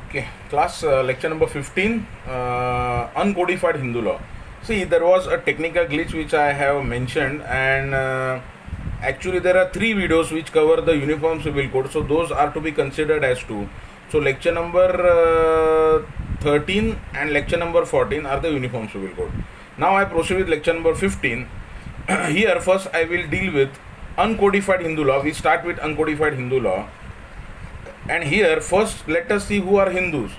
Okay, class lecture number 15, uncodified Hindu law. See, there was a technical glitch which I have mentioned, and actually there are three videos which cover the uniform civil code, so those are to be considered as two. So lecture number 13 and lecture number 14 are the uniform civil code. Now I proceed with lecture number 15. Here first I will deal with uncodified Hindu law. We start with uncodified Hindu law. And here first let us see who are Hindus.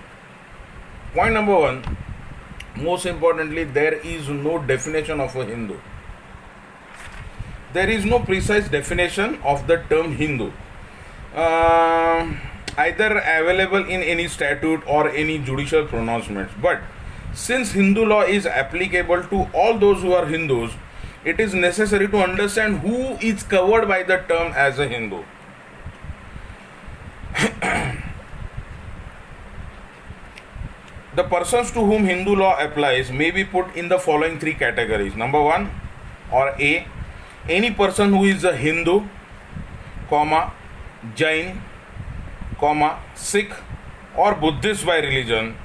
Point number one, most importantly, there is no definition of a Hindu. There is no precise definition of the term Hindu, either available in any statute or any judicial pronouncements. But since Hindu law is applicable to all those who are Hindus, it is necessary to understand who is covered by the term as a Hindu. The persons to whom Hindu law applies may be put in the following three categories. Number one, or A, any person who is a Hindu, Jain, Sikh or Buddhist by religion.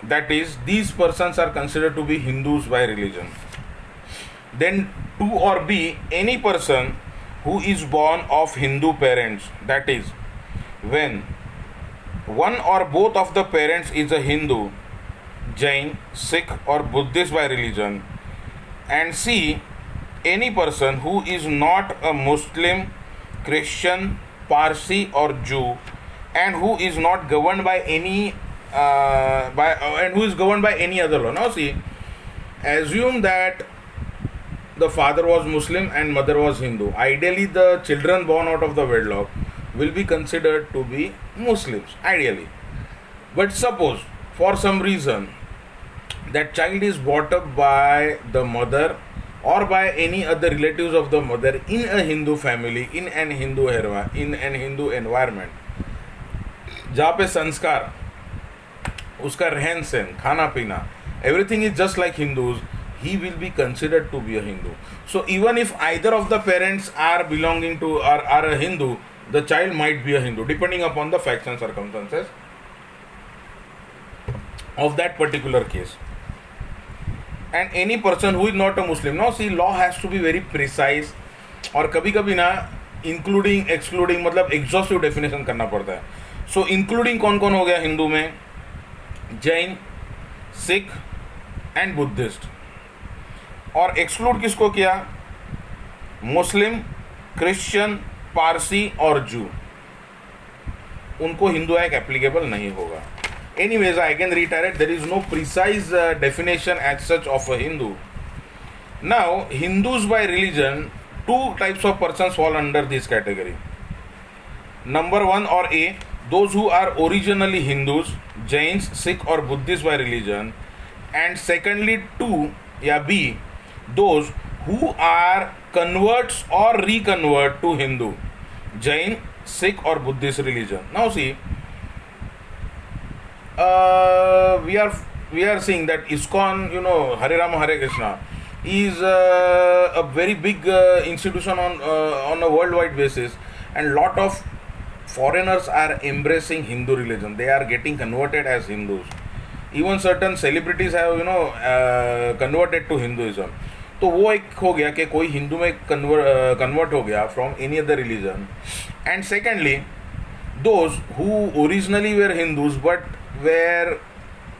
That is, these persons are considered to be Hindus by religion. Then 2 or B, any person who is born of Hindu parents. That is, when one or both of the parents is a Hindu, Jain, Sikh or Buddhist by religion. And C, any person who is not a Muslim, Christian, Parsi or Jew, and who is not governed by any who is governed by any other law. Now see, assume that the father was Muslim and mother was Hindu. Ideally, the children born out of the wedlock will be considered to be Muslims, ideally. But suppose for some reason that child is brought up by the mother or by any other relatives of the mother in a Hindu family, in an Hindu environment, जहाँ पे संस्कार, उसका रहन सहन, खाना पीना, everything is just like Hindus, he will be considered to be a Hindu. So even if either of the parents are belonging to are a Hindu, the child might be a Hindu, depending upon the facts and circumstances of that particular case. And any person who is not a Muslim. Now see, law has to be very precise, और कभी कभी ना including excluding मतलब exhaustive definition करना पड़ता है. सो including कौन कौन हो गया हिंदू में? Jain, Sikh and Buddhist. और एक्सक्लूड किसको किया? मुस्लिम, क्रिश्चियन, पारसी और जू. उनको हिंदू एक्ट एप्लीकेबल नहीं होगा. Anyways, I can reiterate, there is no precise definition as such of a Hindu. Now, Hindus by religion, two types of persons fall under this category. Number one, or A, those who are originally Hindus, Jains, Sikh or Buddhist by religion. And secondly, two, या B, those who are converts or reconvert to Hindu, Jain, Sikh or Buddhist religion. Now see, we are seeing that ISKCON, Hare Rama Hare Krishna, is a very big institution on a worldwide basis, and lot of foreigners are embracing Hindu religion. They are getting converted as Hindus. Even certain celebrities have converted to Hinduism. तो वो एक हो गया कि कोई हिंदू में convert हो गया from any other religion. And secondly, those who originally were Hindus but were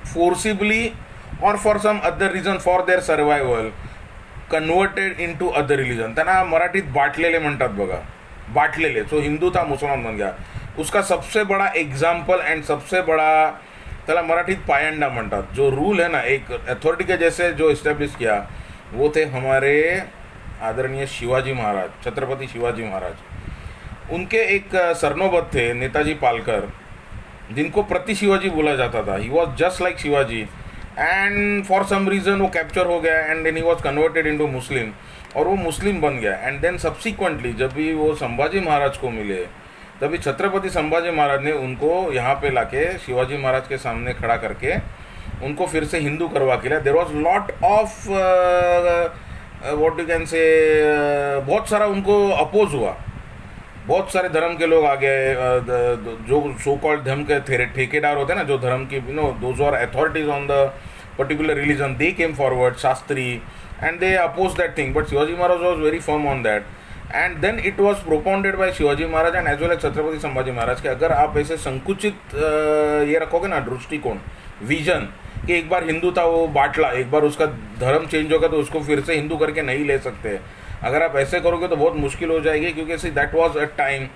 forcibly or for some other reason for their survival converted into other religion. त्यांना मराठीत बाटलेले म्हणतात बघा, बाटलेले. सो हिंदू था मुसलमान बन गया. उसका सबसे बड़ा एग्जाम्पल एंड सबसे बड़ा त्याला मराठीत पायंडा म्हणतात. जो रूल है ना, एक अथॉरिटी के जैसे जो इस्टेब्लिश किया, वो थे हमारे आदरणीय शिवाजी महाराज, छत्रपति शिवाजी महाराज. उनके एक सरनोबत थे नेताजी पालकर, जिनको प्रति शिवाजी बोला जाता था. He was just like Shivaji, and for some reason वो कैप्चर हो गया and then he was converted into Muslim, और वो मुस्लिम बन गया. एंड देन सब्सिक्वेंटली जब भी वो संभाजी महाराज को मिले, तभी छत्रपति संभाजी महाराज ने उनको यहाँ पे लाके शिवाजी महाराज के सामने खड़ा करके उनको फिर से हिंदू करवा के लिया. There was lot of what you can से, बहुत सारा उनको अपोज हुआ. बहुत सारे धर्म के लोग आ गए, जो सो कॉल्ड धर्म के ठेकेदार होते हैं ना, जो धर्म की those are authorities on the particular religion, they came forward, Shastri, and they oppose that thing, but Shivaji Maharaj was very firm on that. And then it was propounded by Shivaji Maharaj and as well as Chhatrapati Sambhaji Maharaj कि अगर आप ऐसे संकुचित ये रखोगे ना दृष्टिकोण, vision, कि एक बार हिंदू था वो बांटला, एक बार उसका धर्म चेंज होगा तो उसको फिर से हिंदू करके नहीं ले सकते. अगर आप ऐसे करोगे तो बहुत मुश्किल हो जाएगी, क्योंकि see that was a time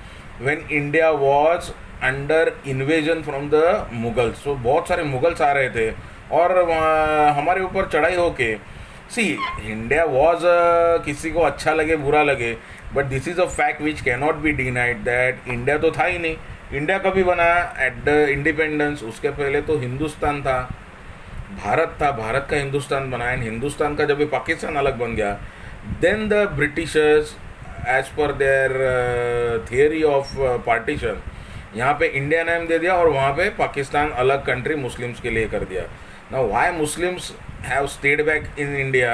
when India was under invasion from the Mughals. तो बहुत सारे मुगल्स आ रहे थे और हमारे ऊपर चढ़ाई होके, सी इंडिया वॉज, किसी को अच्छा लगे बुरा लगे, but this is a fact which cannot be denied that India तो था ही नहीं. इंडिया कभी बना? At the independence. उसके पहले तो हिंदुस्तान था, भारत था, भारत का हिंदुस्तान बना, एंड हिंदुस्तान का जब ये पाकिस्तान अलग बन गया, then the Britishers as per their theory of partition यहाँ पे इंडिया नेम दे दिया और वहाँ पे पाकिस्तान अलग कंट्री मुस्लिम्स के लिए कर दिया. Now why Muslims have stayed back in India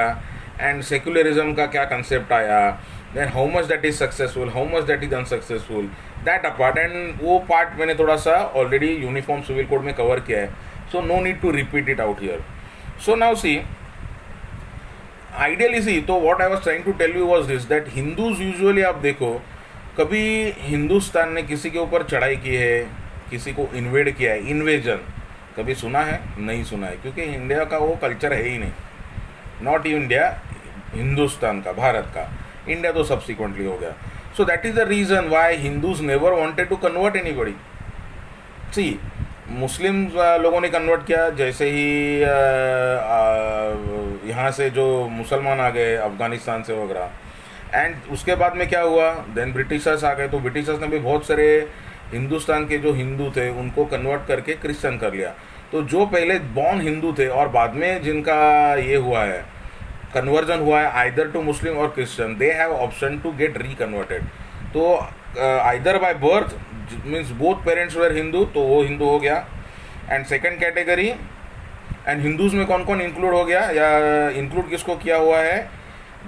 and secularism का क्या कंसेप्ट आया, then how much that is successful, how much that is unsuccessful, that apart. And वो पार्ट मैंने थोड़ा सा ऑलरेडी यूनिफॉर्म सिविल कोड में कवर किया है, so no need to repeat it out here. So now see, ideally see, तो what I was trying to tell you was this, that Hindus usually आप देखो, कभी हिंदुस्तान ने किसी के ऊपर चढ़ाई की है, किसी को इन्वेड किया है, इन्वेजन कभी सुना है? नहीं सुना है, क्योंकि इंडिया का वो कल्चर है ही नहीं. नॉट इंडिया, हिंदुस्तान का, भारत का. इंडिया तो सब्सिक्वेंटली हो गया. So that is the reason why Hindus never wanted to convert anybody. See Muslim लोगों ने कन्वर्ट किया, जैसे ही यहाँ से जो मुसलमान आ गए अफ़गानिस्तान से वगैरह, एंड उसके बाद में क्या हुआ, देन ब्रिटिशर्स आ गए. तो ब्रिटिशर्स ने भी बहुत सारे हिंदुस्तान के जो हिंदू थे उनको कन्वर्ट करके क्रिश्चियन कर लिया. तो जो पहले बॉर्न हिंदू थे और बाद में जिनका ये हुआ है, कन्वर्जन हुआ है आइदर टू मुस्लिम और Christian, they have option to get reconverted. तो either by birth means both parents were Hindu, तो वो हिंदू हो गया. And second category, and Hindus में कौन कौन इंक्लूड हो गया, या इंक्लूड किसको किया हुआ है,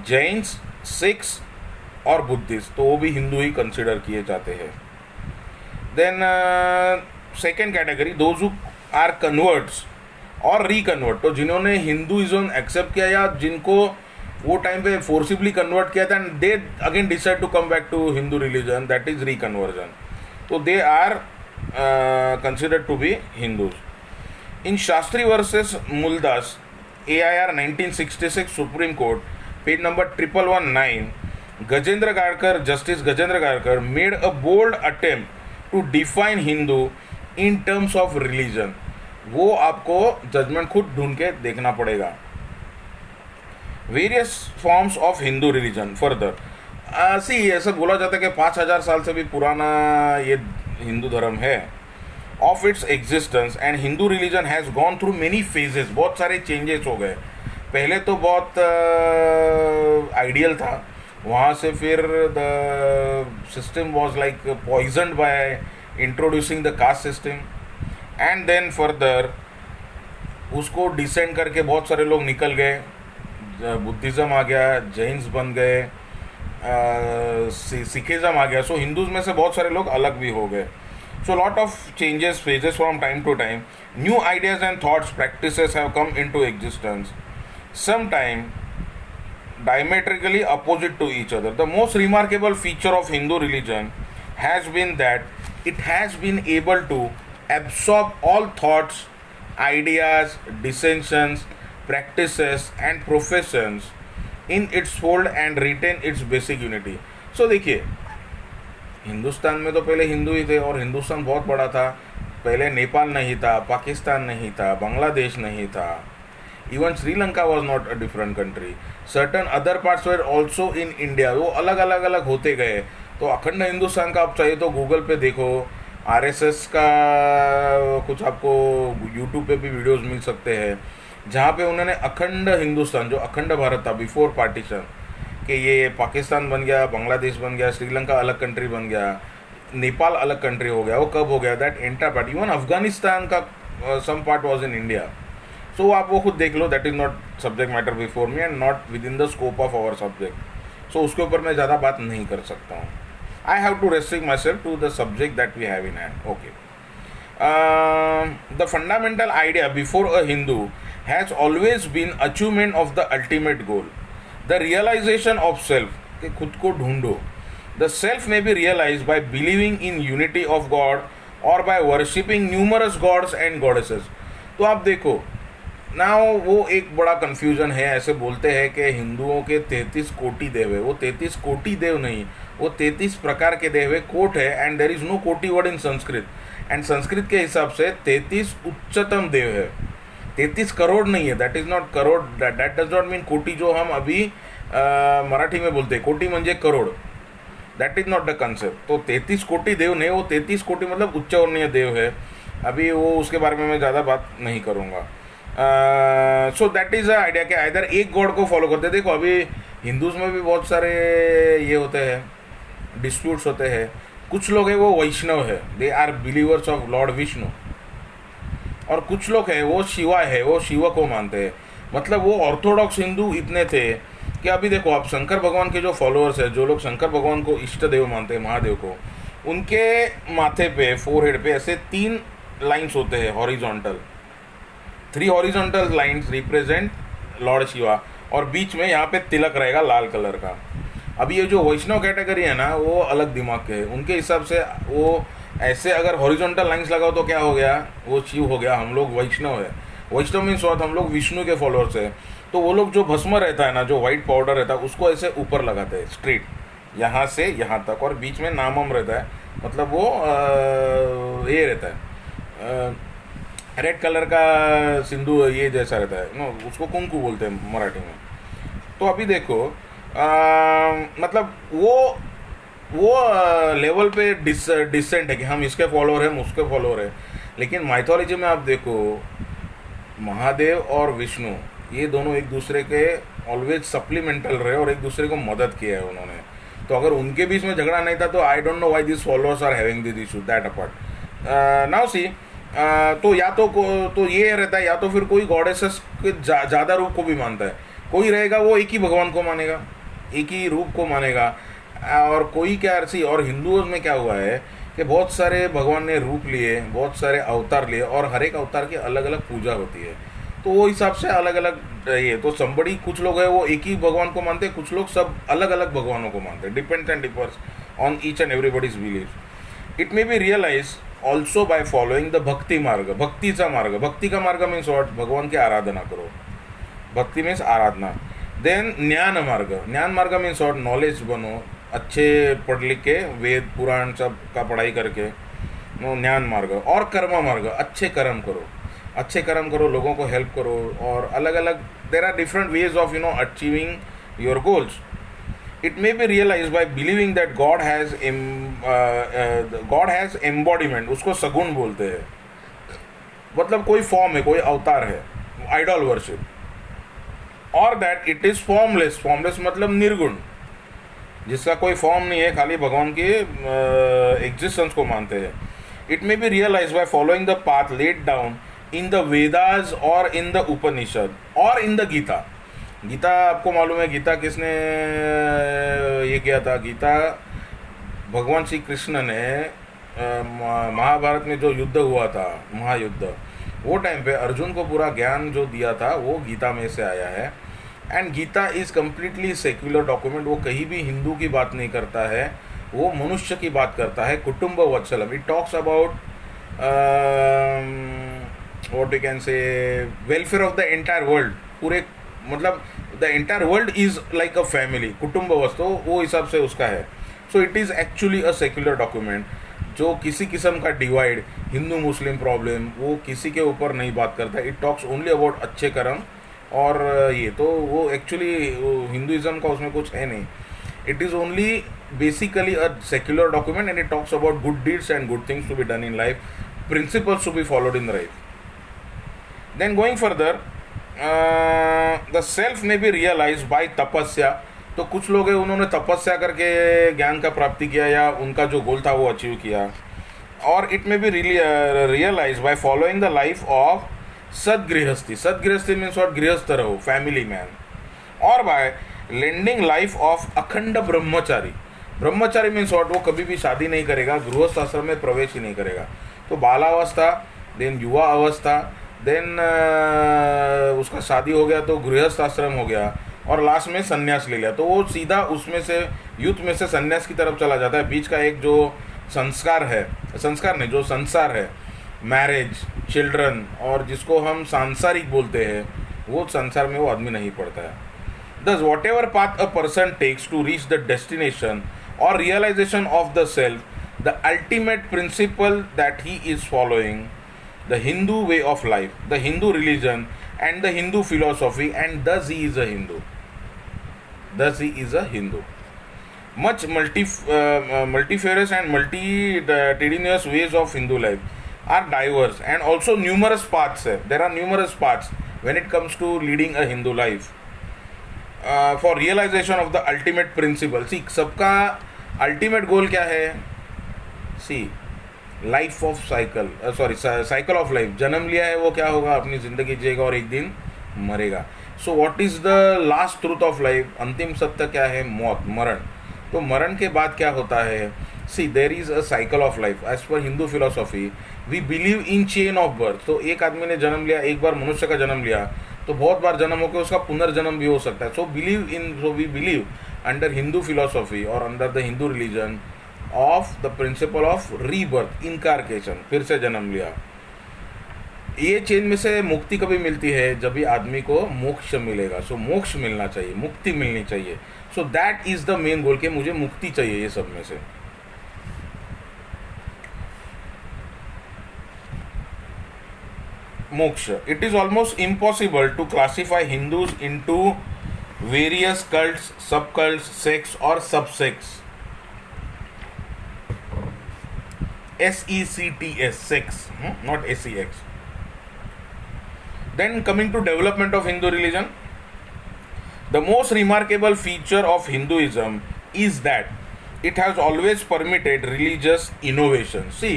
जैन्स, सिख्स और बुद्धिस्ट, तो वो भी हिंदू ही कंसिडर किए जाते हैं. Then second category, those who are converts और रिकन्वर्ट, तो जिन्होंने हिंदुइज्म एक्सेप्ट किया या जिनको वो टाइम पे फोर्सिबली कन्वर्ट किया था, and they again decide to come back to Hindu religion, that is reconversion. तो they are considered to be Hindus. In Shastri versus Muldas, AIR 1966 Supreme Court, page number 1119, Gajendragadkar, justice Gajendragadkar made a bold attempt to define Hindu in terms of religion. वो आपको judgement खुद ढूंढ के देखना पड़ेगा. Various forms of Hindu religion further, see ऐसा बोला जाता है कि 5000 साल से भी पुराना ये हिंदू धर्म है of its existence, and Hindu religion has gone through many phases. बहुत सारे चेंजेस हो गए. पहले तो बहुत आइडियल था, वहाँ से फिर the system was like poisoned by introducing the caste system, and then further उसको डिसेंड करके बहुत सारे लोग निकल गए. बुद्धिज़्म आ गया, जैन्स बन गए, सिखिज़्म आ गया. सो हिंदूज में से बहुत सारे लोग अलग भी हो गए. So lot of changes, phases from time to time. New ideas and thoughts, practices have come into existence. Sometime diametrically opposite to each other. The most remarkable feature of Hindu religion has been that it has been able to absorb all thoughts, ideas, dissensions, practices and professions in its fold and retain its basic unity. So देखिए, हिंदुस्तान में तो पहले हिंदू ही थे और हिंदुस्तान बहुत बड़ा था. पहले नेपाल नहीं था, पाकिस्तान नहीं था, बांग्लादेश नहीं था, even Sri Lanka was not a different country. Certain other parts were also in India. वो अलग अलग अलग होते गए. तो अखंड हिंदुस्तान का आप चाहिए तो गूगल पे देखो, RSS का कुछ आपको यूट्यूब पे भी वीडियोज़ मिल सकते हैं जहाँ पे उन्होंने अखंड हिंदुस्तान, जो अखंड भारत था बिफोर पार्टीशन, कि ये पाकिस्तान बन गया, बांग्लादेश बन गया, श्रीलंका अलग कंट्री बन गया, नेपाल अलग कंट्री हो गया, वो कब हो गया, that entire part, even Afghanistan का some part was in India. So आप वो खुद देख लो. That is not subject matter before me and not within the scope of our subject. So उसके ऊपर मैं ज़्यादा बात नहीं कर सकता हूँ. I have to restrict myself to the subject that we have in hand. Okay. The fundamental idea before a Hindu has always been achievement of the ultimate goal, the realization of self. कि खुद को ढूंढो. The self may be realized by believing in unity of God or by worshipping numerous gods and goddesses. तो आप देखो ना, वो एक बड़ा कन्फ्यूजन है. ऐसे बोलते हैं कि हिंदुओं के 33 कोटि देव है. वो 33 कोटि देव नहीं, वो 33 प्रकार के देव है. कोट है, एंड देर इज नो कोटि word in Sanskrit. And Sanskrit के हिसाब से 33 उच्चतम देव है. 33 करोड़ नहीं है. That is not crore. That does not mean कोटि जो हम अभी मराठी में बोलते हैं. कोटि म्हणजे crore. That is not the concept. तो 33 कोटि देव नहीं, वो 33 कोटि मतलब उच्चवर्णीय देव है. अभी वो उसके बारे में मैं ज़्यादा बात नहीं करूँगा. So that is a idea कि इधर एक गॉड को फॉलो करते. देखो अभी हिंदूज़ में भी बहुत सारे ये होते हैं, डिस्प्यूट्स होते हैं. कुछ लोग हैं वो वैष्णव है, they are believers of lord Vishnu. और कुछ लोग हैं वो शिवा है, वो शिव को मानते हैं. मतलब वो ऑर्थोडॉक्स हिंदू इतने थे कि अभी देखो आप शंकर भगवान के जो फॉलोअर्स हैं, जो लोग शंकर भगवान को इष्ट देव मानते हैं, महादेव को, उनके माथे पे, फोरहेड पे ऐसे 3 लाइन्स होते हैं horizontal. 3 horizontal lines represent Lord Shiva, और बीच में यहाँ पे तिलक रहेगा लाल कलर का. अब ये जो वैष्णव कैटेगरी है ना, वो अलग दिमाग के है. उनके हिसाब से वो ऐसे अगर हॉरिजॉन्टल लाइन्स लगाओ तो क्या हो गया, वो शिव हो गया. हम लोग वैष्णव है. वैष्णव मीन्स व्हाट, हम लोग विष्णु के फॉलोअर्स है. तो वो लोग जो भस्म रहता है ना, जो वाइट पाउडर रहता है, उसको ऐसे ऊपर लगाते हैं स्ट्रेट, यहाँ से यहाँ तक, और बीच में नामम रहता है. मतलब वो ये रहता है रेड कलर का सिंधु ये जैसा रहता है नो, उसको कुंकू बोलते हैं मराठी में. तो अभी देखो मतलब वो लेवल पे डिसेंट है कि हम इसके फॉलोअर हैं, हम उसके फॉलोअर हैं. लेकिन माइथोलॉजी में आप देखो, महादेव और विष्णु ये दोनों एक दूसरे के ऑलवेज सप्लीमेंटल रहे और एक दूसरे को मदद किया है उन्होंने. तो अगर उनके बीच में झगड़ा नहीं था तो I don't know why this followers are having this issue. That apart now see, तो या तो ये रहता है, या तो फिर कोई गॉडेसेस के ज़्यादा रूप को भी मानता है. कोई रहेगा वो एक ही भगवान को मानेगा, एक ही रूप को मानेगा. और कोई क्या अर्सी, और हिंदुओं में क्या हुआ है कि बहुत सारे भगवान ने रूप लिए, बहुत सारे अवतार लिए, और हर एक अवतार की अलग अलग पूजा होती है. तो वो हिसाब से अलग अलग ये. तो संबड़ी कुछ लोग हैं वो एक ही भगवान को मानते हैं, कुछ लोग सब अलग अलग भगवानों को मानते हैं. Depends and differs on each and everybody's believe. It may be realise also by following the bhakti marg. भक्तीचा मार्ग. भक्ति का मार्ग मीन्स व्हाट, भगवान की आराधना करो. भक्ति मीन्स आराधना. देन ज्ञान मार्ग. ज्ञान मार्ग मीन्स व्हाट, नॉलेज बनो, अच्छे पढ़ लिख के वेद पुराण सब का पढ़ाई करके, ज्ञान मार्ग. और कर्म मार्ग, अच्छे कर्म करो, अच्छे कर्म करो, लोगों को हेल्प करो. और अलग अलग there are different ways of achieving your goals. It may be realise by believing that god has embodiment. उसको सगुण बोलते हैं. मतलब कोई फॉर्म है, कोई अवतार है, आइडल वर्शिप. और that it is formless. Formless मतलब निर्गुण, जिसका कोई फॉर्म नहीं है, खाली भगवान के एग्जिस्टेंस को मानते हैं. It may be realise by following the path laid down in the Vedas और इन द उपनिषद और इन द गीता. गीता आपको मालूम है, गीता किसने ये किया था? गीता भगवान श्री कृष्ण ने महाभारत में जो युद्ध हुआ था, महायुद्ध, वो टाइम पे अर्जुन को पूरा ज्ञान जो दिया था वो गीता में से आया है. And Gita is completely secular document. वो कहीं भी हिंदू की बात नहीं करता है, वो मनुष्य की बात करता है. कुटुंब वत्सलम. It talks about what you can say welfare of the entire world. पूरे मतलब the entire world is like a family. कुटुंब वस्तु वो हिसाब से उसका है. So it is actually a secular document जो किसी किस्म का डिवाइड, हिंदू मुस्लिम प्रॉब्लम, वो किसी के ऊपर नहीं बात करता. इट टॉक्स ओनली अबाउट अच्छे कर्म. और ये तो वो एक्चुअली हिंदुइज्म का उसमें कुछ है नहीं. It is only basically a secular document and it talks about good deeds and good things to be done in life, principles to be followed in life. Then going further, the self may be realise by tapasya. तो कुछ लोग हैं उन्होंने तपस्या करके ज्ञान का प्राप्ति किया या उनका जो गोल था वो अचीव किया. और it may be realise by following the life of सदगृहस्थी. सदगृहस्थी मीन्स व्हाट, गृहस्थ रहो, फैमिली मैन. और बाय लेंडिंग लाइफ ऑफ अखंड ब्रह्मचारी. ब्रह्मचारी मीन्स व्हाट, वो कभी भी शादी नहीं करेगा, गृहस्थ आश्रम में प्रवेश ही नहीं करेगा। तो बालावस्था, देन युवा अवस्था, देन उसका शादी हो गया तो गृहस्थ आश्रम हो गया, और लास्ट में संन्यास ले लिया, तो वो सीधा उसमें से यूथ में से संन्यास की तरफ चला जाता है। बीच का एक जो संस्कार है, संस्कार नहीं, जो संसार है, मैरिज, चिल्ड्रन, और जिसको हम सांसारिक बोलते हैं, वो संसार में वो आदमी नहीं पड़ता है। Thus, whatever path a person takes to reach the destination or realization of the self, the ultimate principle that he is following, the Hindu way of life, the Hindu religion, and the Hindu philosophy, and thus he is a Hindu. Thus he is a Hindu. Much multifarious and multitudinous ways of Hindu life are diverse, and also numerous paths. There are numerous paths when it comes to leading a Hindu life. For realisation of the ultimate principle. See, सबका ultimate goal क्या है? See, life of cycle, sorry cycle of life. जन्म लिया है, वो क्या होगा? अपनी ज़िंदगी जिएगा और एक दिन मरेगा। So what is the last truth of life? अंतिम सत्य क्या है? मौत, मरण। तो मरण के बाद क्या होता है? See, there is a cycle of life. As per Hindu philosophy we believe in chain of birth. तो एक आदमी ने जन्म लिया, एक बार मनुष्य का जन्म लिया, तो बहुत बार जन्म होकर उसका पुनर्जन्म भी हो सकता है। So we believe under Hindu philosophy और under the Hindu religion of the principle of rebirth, incarnation, फिर से जन्म लिया। ये चेन में से मुक्ति कभी मिलती है? जब भी आदमी को मोक्ष मिलेगा। सो मोक्ष मिलना चाहिए, मुक्ति मिलनी चाहिए। सो that is the main goal, कि मुझे मुक्ति चाहिए ये सब में से। Moksha. It is almost impossible to classify Hindus into various cults, subcults, sects or subsects. SECTS, sects, not SEX. Then coming to development of Hindu religion, the most remarkable feature of Hinduism is that it has always permitted religious innovation. See,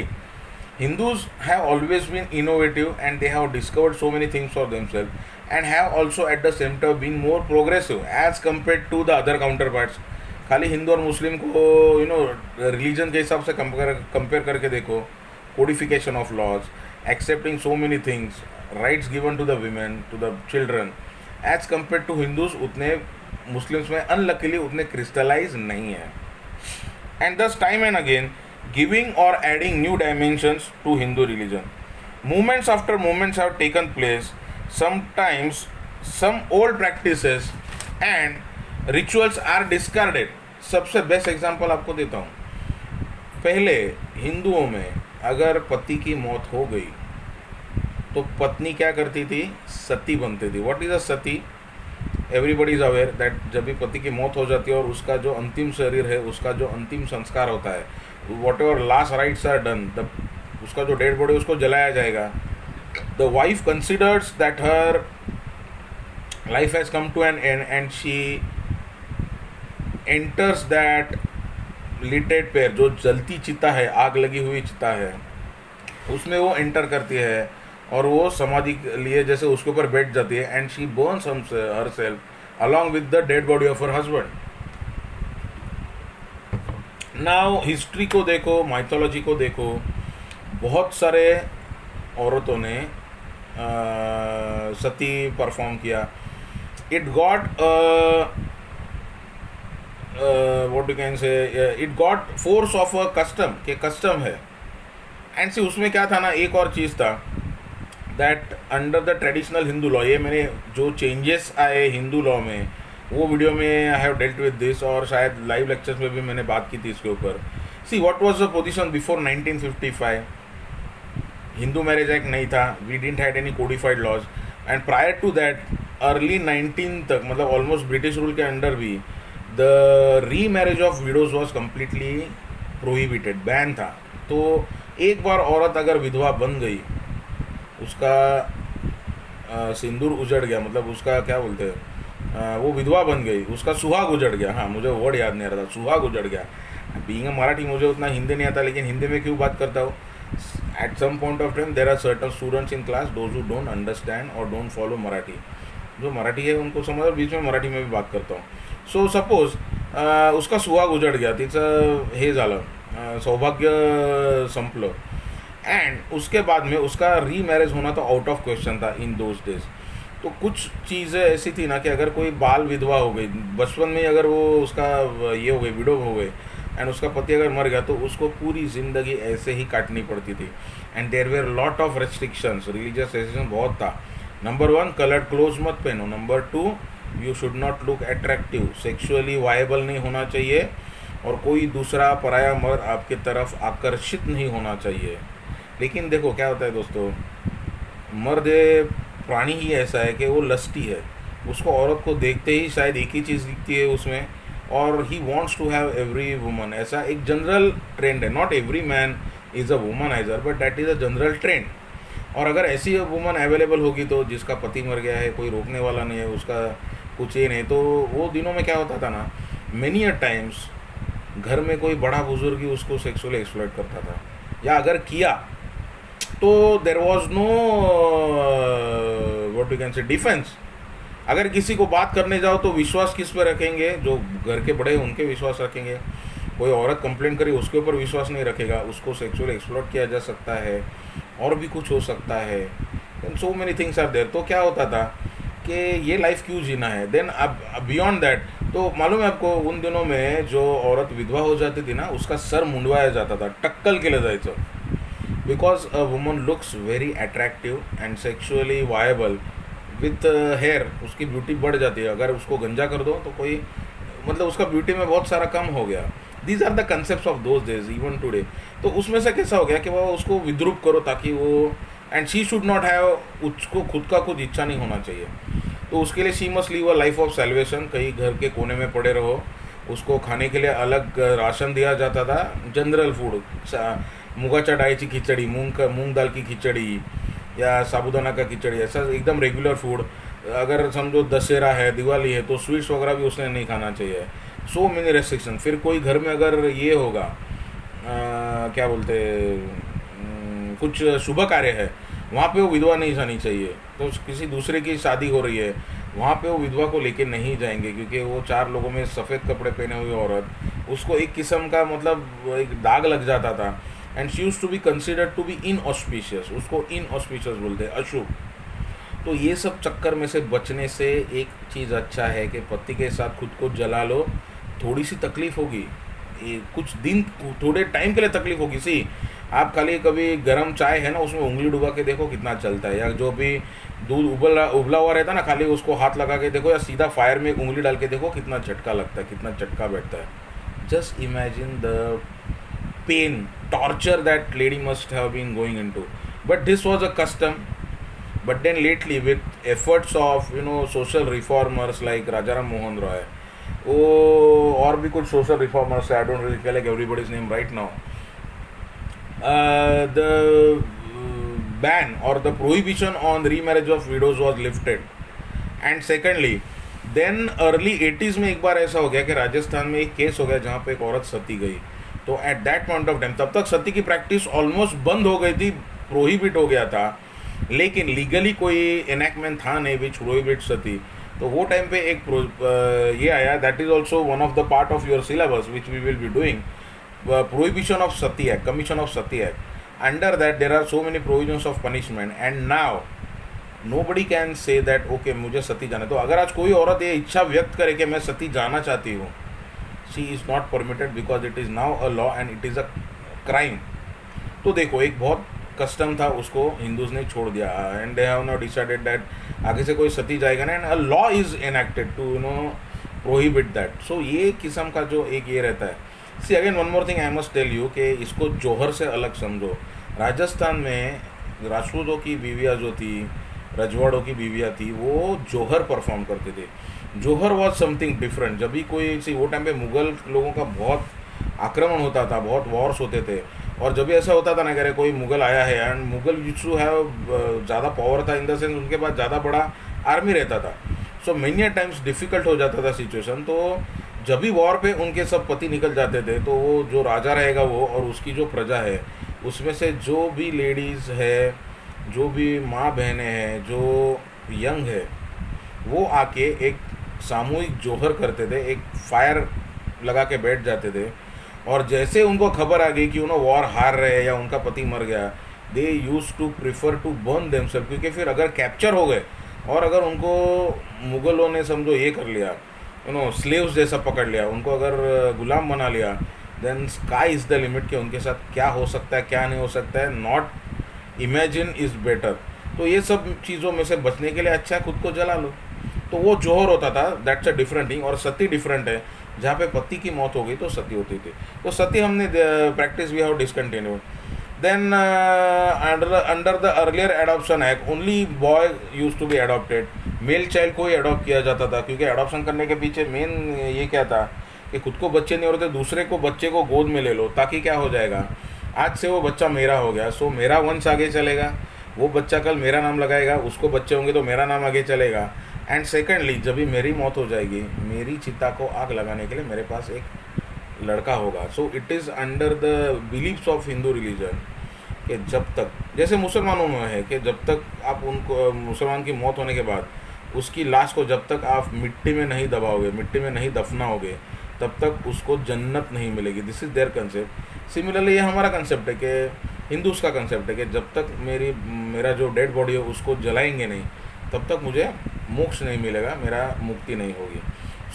Hindus have always been innovative and they have discovered so many things for themselves and have also at the same time been more progressive as compared to the other counterparts. खाली हिंदू और मुस्लिम को religion के हिसाब से compare करके देखो, codification of laws, accepting so many things, rights given to the women, to the children, as compare to Hindus उतने Muslims में अनलकीली उतने क्रिस्टलाइज नहीं है। And this time and again giving or adding new dimensions to Hindu religion. Movements after movements have taken place. Sometimes some old practices and rituals are discarded. सबसे best example आपको देता हूँ। पहले हिंदुओं में अगर पति की मौत हो गई तो पत्नी क्या करती थी? सती बनती थी। What is a Sati? Everybody is aware that जब भी पति की मौत हो जाती है और उसका जो अंतिम शरीर है, उसका जो अंतिम संस्कार होता है, whatever last rites are done, उसका जो डेड बॉडी उसको जलाया जाएगा। The wife considers that her life has come to an end and she enters that lighted pyre, जो जलती चिता है, आग लगी हुई चिता है, उसमें वो एंटर करती है और वो समाधि लिए जैसे उसके ऊपर बैठ जाती है and she Burns her self along with the dead body of her husband. Now history को देखो, माइथोलॉजी को देखो, बहुत सारे औरतों ने सती परफॉर्म किया। It got what you can से, it got force of a custom, के कस्टम है। एंड सी उसमें क्या था ना, एक और चीज़ था that under the traditional Hindu law, ये मैंने जो चेंजेस आए हिंदू लॉ में वो वीडियो में I have dealt with this, और शायद लाइव लेक्चर्स में भी मैंने बात की थी इसके ऊपर। See what was the position before 1955? Hindu marriage act नहीं था, we didn't had any codified laws, and prior to that early 19 तक, मतलब ऑलमोस्ट ब्रिटिश रूल के अंडर भी, the remarriage of widows was completely prohibited, ban था। तो एक बार औरत अगर विधवा बन गई, उसका सिंदूर उजड़ गया, मतलब उसका क्या बोलते हैं, वो विधवा बन गई, उसका सुहाग उजड़ गया। हाँ, मुझे वर्ड याद नहीं आ रहा था, सुहाग उजड़ गया। बीइंग अ मराठी मुझे उतना हिंदी नहीं आता, लेकिन हिंदी में क्यों बात करता हूँ, at some point of time there are certain students in class those who don't understand और डोंट फॉलो मराठी। जो मराठी है उनको समझ, और बीच में मराठी में भी बात करता हूँ। सो सपोज उसका सुहाग उजड गया, तिचं हे झालं, सौभाग्य संपलं. एंड उसके बाद में उसका रीमैरिज होना तो आउट ऑफ क्वेश्चन था इन दोज डेज. तो कुछ चीज़ें ऐसी थी ना कि अगर कोई बाल विधवा हो गई बचपन में, अगर वो उसका ये हो गई, विडो हो गई, एंड उसका पति अगर मर गया तो उसको पूरी ज़िंदगी ऐसे ही काटनी पड़ती थी. And there were lot of restrictions, religious restriction बहुत था. नंबर 1, कलर्ड क्लोथ मत पहनो. Number 2, you should not look attractive, sexually viable नहीं होना चाहिए, और कोई दूसरा पराया मर्द आपकी तरफ आकर्षित नहीं होना चाहिए. लेकिन देखो क्या होता है दोस्तों, मर्द प्राणी ही ऐसा है कि वो लस्टी है. उसको औरत को देखते ही शायद एक ही चीज़ दिखती है उसमें, और he wants to have every woman. ऐसा एक जनरल ट्रेंड है. Not every man is a womaniser, but that is a general trend. और अगर ऐसी वुमन अवेलेबल होगी तो जिसका पति मर गया है, कोई रोकने वाला नहीं है, उसका कुछ ये नहीं, तो वो दिनों में क्या होता था ना, मेनी अ टाइम्स घर में कोई बड़ा बुजुर्ग ही उसको सेक्सुअली एक्सप्लॉइट करता था, या अगर किया तो there was know what you can से डिफेंस. अगर किसी को बात करने जाओ तो विश्वास किस पे रखेंगे, जो घर के बड़े हैं उनके विश्वास रखेंगे. कोई औरत कंप्लेंट करी उसके ऊपर विश्वास नहीं रखेगा, उसको सेक्सुअली एक्सप्लॉइट किया जा सकता है, और भी कुछ हो सकता है. And so many things are there. तो क्या होता था कि ये लाइफ क्यों जीना है. देन अब बियॉन्ड दैट, तो मालूम है आपको, उन दिनों में जो औरत विधवा हो जाती थी ना, उसका सर मुंडवाया जाता था, टक्कल केलं जायचं. Because a woman looks very attractive and sexually viable with hair, उसकी ब्यूटी बढ़ जाती है. अगर उसको गंजा कर दो तो कोई, मतलब उसका ब्यूटी में बहुत सारा कम हो गया. These are the concept of those days even today. तो उसमें से कैसा हो गया कि वो उसको विद्रूप करो ताकि वो, and she should not have, उसको खुद का कुछ इच्छा नहीं होना चाहिए. तो उसके लिए she must leave a life of salvation. कहीं घर के कोने में पड़े रहो. उसको खाने के लिए अलग राशन दिया जाता था, जनरल फूड, मुगाच्या डाळीची खिचडी, मूंग दाल की खिचड़ी, या साबुदाना का खिचड़ी, ऐसा एकदम रेगुलर फूड. अगर समझो दशहरा है, दिवाली है, तो स्वीट्स वगैरह भी उसने नहीं खाना चाहिए. So many restriction. फिर कोई घर में अगर ये होगा, क्या बोलते, कुछ शुभ कार्य है, वहाँ पे वो विधवा नहीं जानी चाहिए. तो किसी दूसरे की शादी हो रही है, वहाँ पे वो विधवा को लेके नहीं जाएंगे, क्योंकि वो 4 लोगों में सफ़ेद कपड़े पहने हुए औरत, उसको एक किस्म का मतलब एक दाग लग जाता था. And she used to be considered to be inauspicious. उसको इनऑस्पिशियस बोलते हैं, अशुभ. तो ये सब चक्कर में से बचने से एक चीज़ अच्छा है कि पति के साथ खुद को जला लो. थोड़ी सी तकलीफ होगी, ये कुछ दिन, थोड़े टाइम के लिए तकलीफ होगी. सी, आप खाली कभी गर्म चाय है ना, उसमें उंगली डुबा के देखो कितना चलता है, या जो भी दूध उबला हुआ रहता है ना, खाली उसको हाथ लगा के देखो, या सीधा फायर में उंगली डाल के देखो कितना झटका लगता है, कितना झटका बैठता है. Just imagine the pain, torture that lady must have been going into. But this was a custom. But then lately, with efforts of social reformers like Rajaram Mohan Roy, और भी कुछ social reformers, I don't really recollect everybody's name right now, the ban or the prohibition on remarriage of widows was lifted. And secondly, then early 80s में एक बार ऐसा हो गया कि राजस्थान में एक केस हो गया जहाँ पे एक औरत सती गई. तो at that point of time, तब तक सती की प्रैक्टिस ऑलमोस्ट बंद हो गई थी, प्रोहिबिट हो गया था, लेकिन लीगली कोई एनेक्टमेंट था नहीं विच प्रोहिबिट सती. तो वो टाइम पे एक ये आया, that is also one of the part of your syllabus which we will be doing, prohibition of Sati act, commission of Sati act. Under that there are so many provisions of punishment, and now nobody can say that okay मुझे सती जाना. तो अगर आज कोई औरत ये इच्छा व्यक्त करे कि मैं सती जाना चाहती हूँ, she is not permitted because it is now a law and it is a crime. तो देखो, एक बहुत कस्टम था, उसको हिंदूज ने छोड़ दिया, and they have now decided that आगे से कोई सती जाएगा ना, and a law is enacted to prohibit that. So ये किस्म का जो एक ये रहता है. See again one more thing I must tell you कि इसको जौहर से अलग समझो. राजस्थान में राजपूतों की बीवियाँ जो थी, रजवाड़ों की बीवियाँ थी, वो जौहर परफॉर्म करते थे. जौहर वॉज समथिंग डिफरेंट. जब भी कोई सी, वो टाइम पे मुग़ल लोगों का बहुत आक्रमण होता था, बहुत वॉर्स होते थे, और जब भी ऐसा होता था ना, कह रहे कोई मुग़ल आया है, and Mughal used to have ज़्यादा पावर था, इन द सेंस उनके पास ज़्यादा बड़ा आर्मी रहता था. सो मेनी टाइम्स डिफ़िकल्ट हो जाता था सिचुएशन. तो जब भी वॉर पे उनके सब पति निकल जाते थे, तो वो जो राजा रहेगा वो, और उसकी जो प्रजा है, उसमें से जो भी लेडीज़ है, जो भी माँ बहनें हैं, जो यंग है, वो आके एक सामूहिक जौहर करते थे. एक फायर लगा के बैठ जाते थे, और जैसे उनको खबर आ गई कि वॉर हार रहे हैं या उनका पति मर गया, they use to prefer to burn themselves, क्योंकि फिर अगर कैप्चर हो गए और अगर उनको मुगलों ने समझो ये कर लिया, स्लेव्स जैसा पकड़ लिया, उनको अगर गुलाम बना लिया, then sky is the limit कि उनके साथ क्या हो सकता है क्या नहीं हो सकता है, नॉट इमेजिन इज़ बेटर। तो ये सब चीज़ों में से बचने के लिए अच्छा है खुद को जला लो। तो वो जोहर होता था, दैट्स अ डिफरेंट थिंग। और सती डिफरेंट है, जहाँ पे पति की मौत हो गई तो सती होती थी। तो सती हमने practice we have discontinued. Then under the earlier adoption act only boy used to be adopted, male child को ही एडॉप्ट किया जाता था, क्योंकि एडॉप्शन करने के पीछे मेन ये क्या था कि खुद को बच्चे नहीं हो रहे थे, दूसरे को बच्चे को गोद में ले लो, ताकि क्या हो जाएगा, आज से वो बच्चा मेरा हो गया, सो मेरा वंश आगे चलेगा, वो बच्चा कल मेरा नाम लगाएगा, उसको बच्चे होंगे तो मेरा नाम आगे चलेगा। एंड सेकेंडली, जब भी मेरी मौत हो जाएगी, मेरी चिता को आग लगाने के लिए मेरे पास एक लड़का होगा। So it is under the beliefs of Hindu religion कि जब तक, जैसे मुसलमानों में है कि जब तक आप उनको, मुसलमान की मौत होने के बाद उसकी लाश को जब तक आप मिट्टी में नहीं दबाओगे, मिट्टी में नहीं दफनाओगे, तब तक उसको जन्नत नहीं मिलेगी। This is their concept. Similarly ये हमारा कंसेप्ट है कि हिंदूज़ का कंसेप्ट है कि जब तक मेरा जो डेड बॉडी है उसको जलाएंगे नहीं, तब तक मुझे मोक्ष नहीं मिलेगा, मेरा मुक्ति नहीं होगी।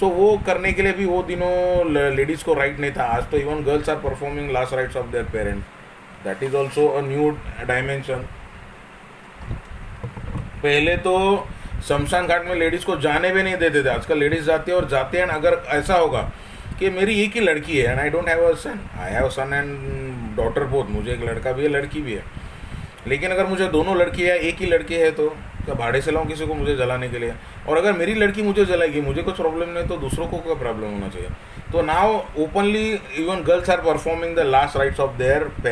सो वो करने के लिए भी वो दिनों लेडीज़ को राइट नहीं था। आज तो even girls are performing last rites of their parents, that is also a new dimension. पहले तो शमशान घाट में लेडीज़ को जाने भी नहीं देते थे, आजकल लेडीज़ जाती है, और जाते हैं अगर ऐसा होगा कि मेरी एक ही लड़की है and I don't have a son, I have son and daughter both, मुझे एक लड़का भी है लड़की भी है, लेकिन अगर मुझे दोनों लड़की है, एक ही लड़की है, तो क्या भाड़े से लाऊं किसी को मुझे जलाने के लिए? और अगर मेरी लड़की मुझे जलाएगी, मुझे कुछ प्रॉब्लम नहीं, तो दूसरों को क्या प्रॉब्लम होना चाहिए? तो now openly even girls are performing the last rites of there